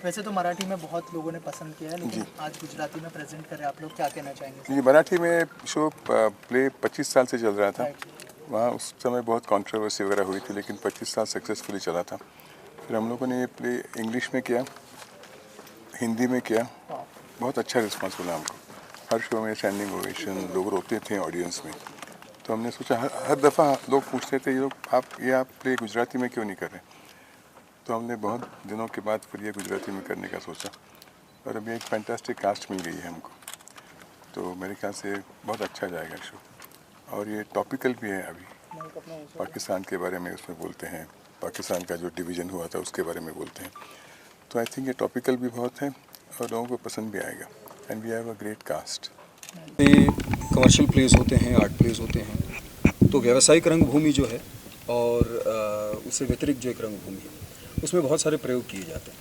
वैसे तो मराठी में बहुत लोगों ने पसंद किया है, लेकिन आज गुजराती में प्रेजेंट कर रहे हैं आप लोग, क्या कहना चाहेंगे? जी, मराठी में शो प्ले 25 साल से चल रहा था। वहाँ उस समय बहुत कंट्रोवर्सी वगैरह हुई थी, लेकिन 25 साल सक्सेसफुली चला था। फिर हम लोगों ने ये प्ले इंग्लिश में किया, हिंदी में किया, बहुत अच्छा रिस्पांस मिला हमको। हर शो में स्टैंडिंग ओवेशन, लोग रोते थे ऑडियंस में। तो हमने सोचा, हर दफ़ा लोग पूछते थे, ये लोग आप प्ले गुजराती में क्यों नहीं कर रहे? तो हमने बहुत दिनों के बाद फिर ये गुजराती में करने का सोचा, और अभी एक फैंटास्टिक कास्ट मिल गई है हमको, तो मेरे ख्याल से बहुत अच्छा जाएगा शो। और ये टॉपिकल भी है। अभी पाकिस्तान के बारे में उसमें बोलते हैं, पाकिस्तान का जो डिवीज़न हुआ था उसके बारे में बोलते हैं। तो आई थिंक ये टॉपिकल भी बहुत है और लोगों को पसंद भी आएगा। And we have a great cast. ये कमर्शियल प्लेस होते हैं, आर्ट प्लेस होते हैं, तो व्यावसायिक रंगभूमि जो है और उससे व्यतिरिक्त जो एक रंगभूमि है उसमें बहुत सारे प्रयोग किए जाते हैं।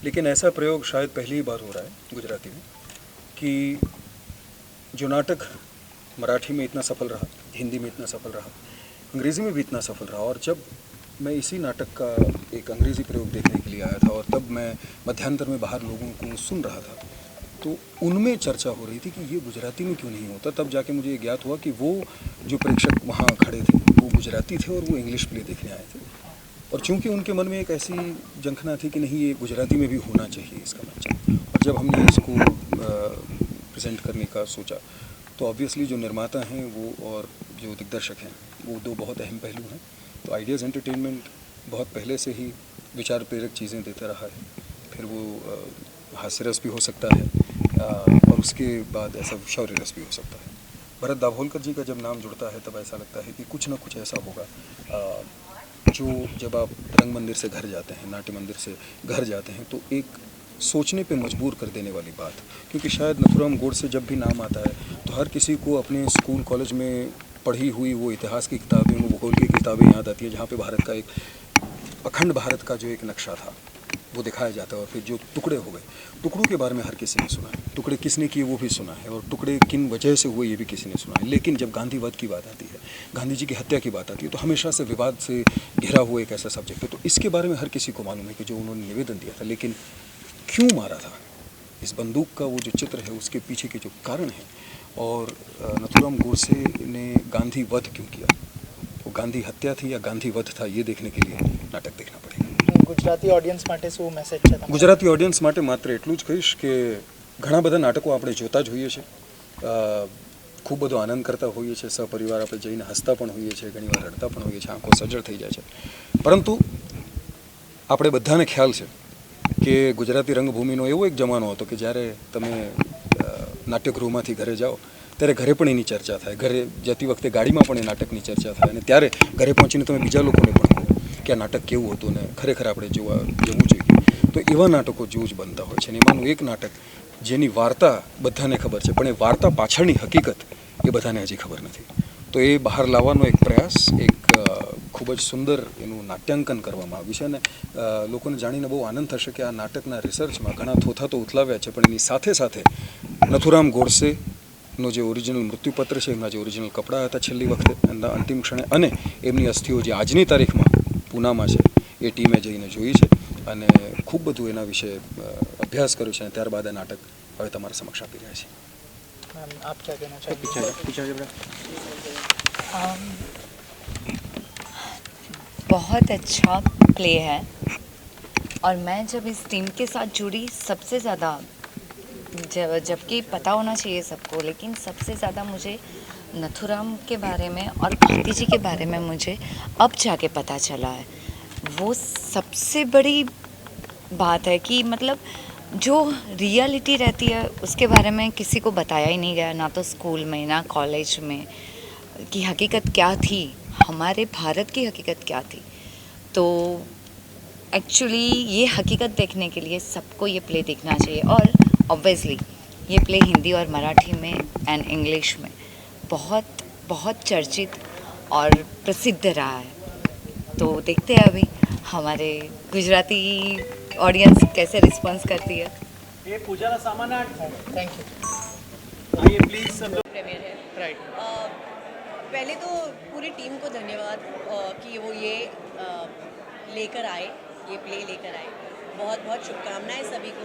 लेकिन ऐसा प्रयोग शायद पहली बार हो रहा है गुजराती में कि जो नाटक मराठी में इतना सफल रहा, हिंदी में इतना सफल रहा, अंग्रेज़ी में भी इतना सफल रहा, और जब मैं इसी नाटक का एक अंग्रेज़ी प्रयोग देखने के लिए आया था और तब मैं मध्यांतर में बाहर लोगों को सुन रहा था, तो उनमें चर्चा हो रही थी कि ये गुजराती में क्यों नहीं होता। तब जाके मुझे ये ज्ञात हुआ कि वो जो प्रेक्षक वहाँ खड़े थे वो गुजराती थे और वो इंग्लिश प्ले देखने आए थे, और चूंकि उनके मन में एक ऐसी जंखना थी कि नहीं, ये गुजराती में भी होना चाहिए इसका मंच। और जब हमने इसको प्रेजेंट करने का सोचा, तो ऑब्वियसली जो निर्माता हैं वो और जो दिग्दर्शक हैं वो दो बहुत अहम पहलू हैं। तो आइडियाज़ एंटरटेनमेंट बहुत पहले से ही विचार प्रेरक चीज़ें देता रहा है, फिर वो हास्य रस भी हो सकता है और उसके बाद ऐसा शौर्य रस भी हो सकता है। भरत दाभोलकर जी का जब नाम जुड़ता है तब ऐसा लगता है कि कुछ ना कुछ ऐसा होगा जो जब आप रंगमंदिर से घर जाते हैं, नाट्य मंदिर से घर जाते हैं, तो एक सोचने पे मजबूर कर देने वाली बात। क्योंकि शायद नथुराम गोडसे जब भी नाम आता है तो हर किसी को अपने स्कूल कॉलेज में पढ़ी हुई वो इतिहास की किताबें, वो भूगोल की किताबें याद आती हैं, जहाँ पे भारत का एक अखंड भारत का जो एक नक्शा था वो दिखाया जाता है। और फिर जो टुकड़े हो गए, टुकड़ों के बारे में हर किसी ने सुना है, टुकड़े किसने किए वो भी सुना है, और टुकड़े किन वजह से हुए ये भी किसी ने सुना है। लेकिन जब गांधीवाद की बात आती है, गांधी जी की हत्या की बात आती है, तो हमेशा से विवाद से घिरा हुआ एक ऐसा सब्जेक्ट है। तो इसके बारे में हर किसी को मालूम है कि जो उन्होंने निवेदन दिया था, लेकिन क्यों मारा था, इस बंदूक का वो जो चित्र है उसके पीछे के जो कारण है, और नथुराम गोडसे ने गांधी वध क्यों किया, वो गांधी हत्या थी या गांधी वध था, ये देखने के लिए नाटक देखना पड़ेगा। ગુજરાતી ઓડિયન્સ માટે શું મેસેજ છે તમારો? ગુજરાતી ઓડિયન્સ માટે માત્ર એટલું જ કહીશ કે ઘણા બધા નાટકો આપણે જોતા જ હોઈએ છીએ, ખૂબ બધો આનંદ કરતા હોઈએ છીએ, સહપરિવાર આપણે જઈને હસતા પણ હોઈએ છીએ, ઘણીવાર રડતા પણ હોઈએ છીએ, આંખો સજળ થઈ જાય છે, પરંતુ આપણે બધાને ખ્યાલ છે કે ગુજરાતી રંગભૂમિનો એવો એક જમાનો હતો કે જ્યારે તમે નાટ્યગૃહમાંથી ઘરે જાઓ ત્યારે ઘરે પણ એની ચર્ચા થાય, ઘરે જતી વખતે ગાડીમાં પણ એ નાટકની ચર્ચા થાય, અને ત્યારે ઘરે પહોંચીને તમે બીજા લોકોને પણ કહો કે આ નાટક કેવું હતું ને ખરેખર આપણે જવું જોઈએ. તો એવા નાટકો જો જ બનતા હોય છે, અને એમાંનું એક નાટક જેની વાર્તા બધાને ખબર છે પણ એ વાર્તા પાછળની હકીકત એ બધાને હજી ખબર નથી. તો એ બહાર લાવવાનો એક પ્રયાસ, એક ખૂબ જ સુંદર એનું નાટ્યાંકન કરવામાં આવ્યું છે, અને લોકોને જાણીને બહુ આનંદ થશે કે આ નાટકના રિસર્ચમાં ઘણા થોથા તો ઉથલાવ્યા છે, પણ એની સાથે સાથે નથુરામ ગોડસેનો જે ઓરિજિનલ મૃત્યુપત્ર છે, એમના જે ઓરિજિનલ કપડાં હતા છેલ્લી વખતે એમના અંતિમ ક્ષણે, અને એમની અસ્થિઓ જે આજની તારીખમાં પૂનામાં છે એ ટીમે જઈને જોઈ છે અને ખૂબ બધું એના વિશે અભ્યાસ કર્યો છે, અને ત્યારબાદ આ નાટક હવે તમારા સમક્ષ આપી રહ્યા છે. मैम आप क्या कहना चाहेंगे? बहुत अच्छा प्ले है, और मैं जब इस टीम के साथ जुड़ी सबसे ज़्यादा, जबकि पता होना चाहिए सबको, लेकिन सबसे ज़्यादा मुझे नथुराम के बारे में और गांधी जी के बारे में मुझे अब जाके पता चला है। वो सबसे बड़ी बात है कि मतलब जो रियलिटी रहती है उसके बारे में किसी को बताया ही नहीं गया, ना तो स्कूल में ना कॉलेज में, कि हकीकत क्या थी, हमारे भारत की हकीकत क्या थी। तो एक्चुअली ये हकीकत देखने के लिए सबको ये प्ले देखना चाहिए, और ऑब्वियसली ये प्ले हिंदी और मराठी में एंड इंग्लिश में बहुत बहुत चर्चित और प्रसिद्ध रहा है। तो देखते हैं अभी हमारे गुजराती ऑडियंस कैसे रिस्पॉन्स करती है। ये पूजा का सामान है। Thank you. आइए प्लीज सब लोग। प्रीमियर है। राइट। पहले तो पूरी टीम को धन्यवाद कि वो ये लेकर आए, ये प्ले लेकर आए। बहुत बहुत शुभकामनाएं सभी को।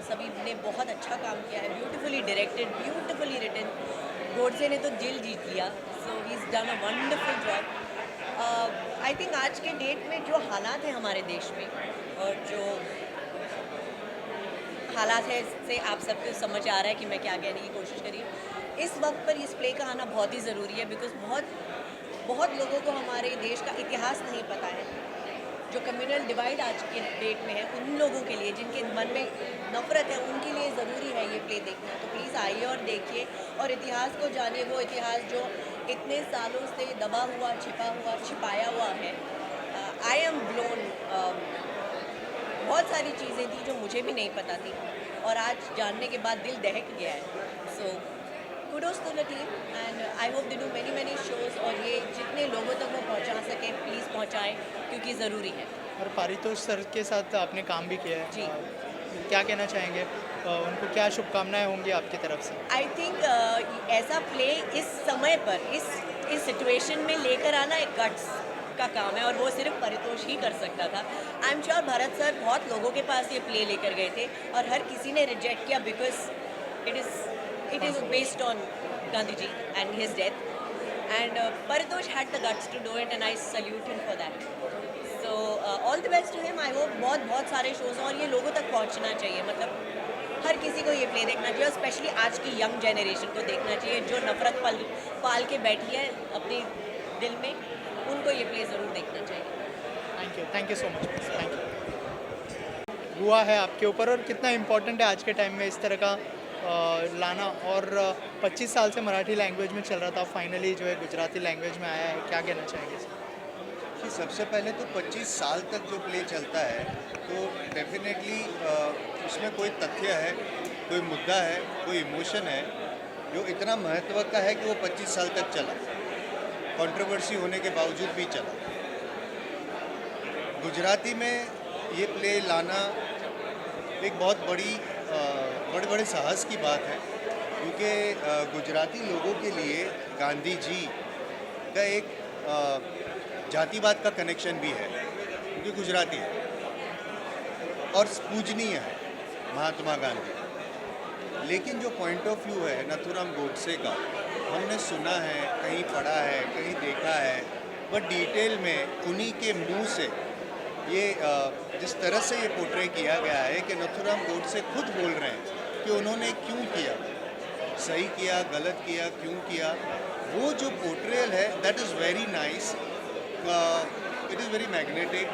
सभी ने बहुत अच्छा काम किया है, beautifully directed, beautifully written. Godse ने तो दिल जीत लिया, so he is done a wonderful job. I think आज के डेट में जो हालात हैं हमारे देश में और जो हालात है इससे आप सबको समझ आ रहा है कि मैं क्या कहने की कोशिश करी हूँ। इस वक्त पर इस प्ले का आना बहुत ही ज़रूरी है, बिकॉज बहुत लोगों को हमारे देश का इतिहास नहीं पता है। जो कम्युनल डिवाइड आज के डेट में है, उन लोगों के लिए जिनके मन में नफरत है, उनके लिए ज़रूरी है ये प्ले देखना। तो प्लीज़ आइए और देखिए और इतिहास को जानिए, वो इतिहास जो इतने सालों से दबा हुआ, छिपाया हुआ है। I am blown. बहुत सारी चीज़ें थी जो मुझे भी नहीं पता थी और आज जानने के बाद दिल दहक गया है। So kudos to the team and I hope they do many shows और ये जितने लोगों तक वो पहुंचा सकें प्लीज़ पहुंचाएं, क्योंकि ज़रूरी है। और पारितोष सर के साथ आपने काम भी किया है जी। क्या कहना चाहेंगे, उनको क्या शुभकामनाएं होंगी आपकी तरफ से? आई थिंक ऐसा प्ले इस समय पर इस सिचुएशन में लेकर आना एक गट्स का काम है और वो सिर्फ परितोष ही कर सकता था। I am sure Bharat sir बहुत लोगों के पास ये प्ले लेकर गए थे और हर किसी ने रिजेक्ट किया, because it is based on Gandhi ji and his death and Paritosh had the guts to do it and I salute him for that. So all the best to him. I hope बहुत सारे shows और ये लोगों तक पहुंचना चाहिए। मतलब हर किसी को ये प्ले देखना चाहिए और स्पेशली आज की यंग जनरेशन को देखना चाहिए जो नफरत पाल के बैठी है अपने दिल में, उनको ये प्ले ज़रूर देखना चाहिए। Thank you so much. Thank you. हुआ है आपके ऊपर और कितना इम्पोर्टेंट है आज के टाइम में इस तरह का लाना, और 25 साल से मराठी लैंग्वेज में चल रहा था, फाइनली जो है गुजराती लैंग्वेज में आया है, क्या कहना चाहेंगे? कि सबसे पहले तो 25 साल तक जो प्ले चलता है तो डेफिनेटली उसमें कोई तथ्य है, कोई मुद्दा है, कोई इमोशन है जो इतना महत्व का है कि वो 25 साल तक चला, कंट्रोवर्सी होने के बावजूद भी चला। गुजराती में ये प्ले लाना एक बहुत बड़े साहस की बात है, क्योंकि गुजराती लोगों के लिए गांधी जी का एक जातिवाद का कनेक्शन भी है, क्योंकि गुजराती है और पूजनीय है महात्मा गांधी। लेकिन जो पॉइंट ऑफ व्यू है नथुराम गोडसे का, हमने सुना है, कहीं पढ़ा है, कहीं देखा है, बट डिटेल में उन्हीं के मुंह से ये जिस तरह से ये पोर्ट्रे किया गया है कि नथुराम गोडसे खुद बोल रहे हैं कि उन्होंने क्यों किया, सही किया, गलत किया, क्यों किया, वो जो पोर्ट्रेयल है that is very nice, it is very magnetic.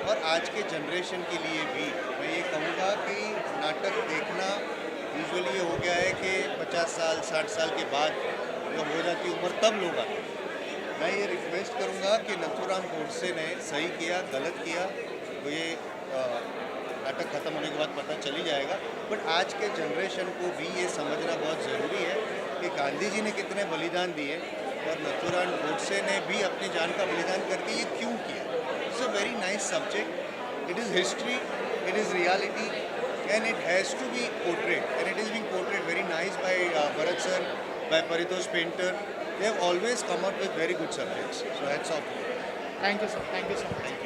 और आज के जनरेशन के लिए भी मैं ये कहूँगा कि नाटक देखना यूजुअली ये हो गया है कि 50 साल 60 साल के बाद जब हो जाती उम्र तब लोग आते हैं। मैं ये रिक्वेस्ट करूँगा कि नथुराम गोडसे ने सही किया, गलत किया, तो ये नाटक ख़त्म होने के बाद पता चल ही जाएगा। बट आज के जनरेशन को भी ये समझना बहुत ज़रूरी है कि गांधी जी ने कितने बलिदान दिए और नथुराम गोडसे ने भी अपनी जान का बलिदान करके ये क्यों किया। It's a very nice subject, it is history, it is reality and it has to be portrayed, and it is being portrayed very nice by Bharat sir, by Paritosh Painter. They have always come up with very good subjects, so hats off. Thank you sir.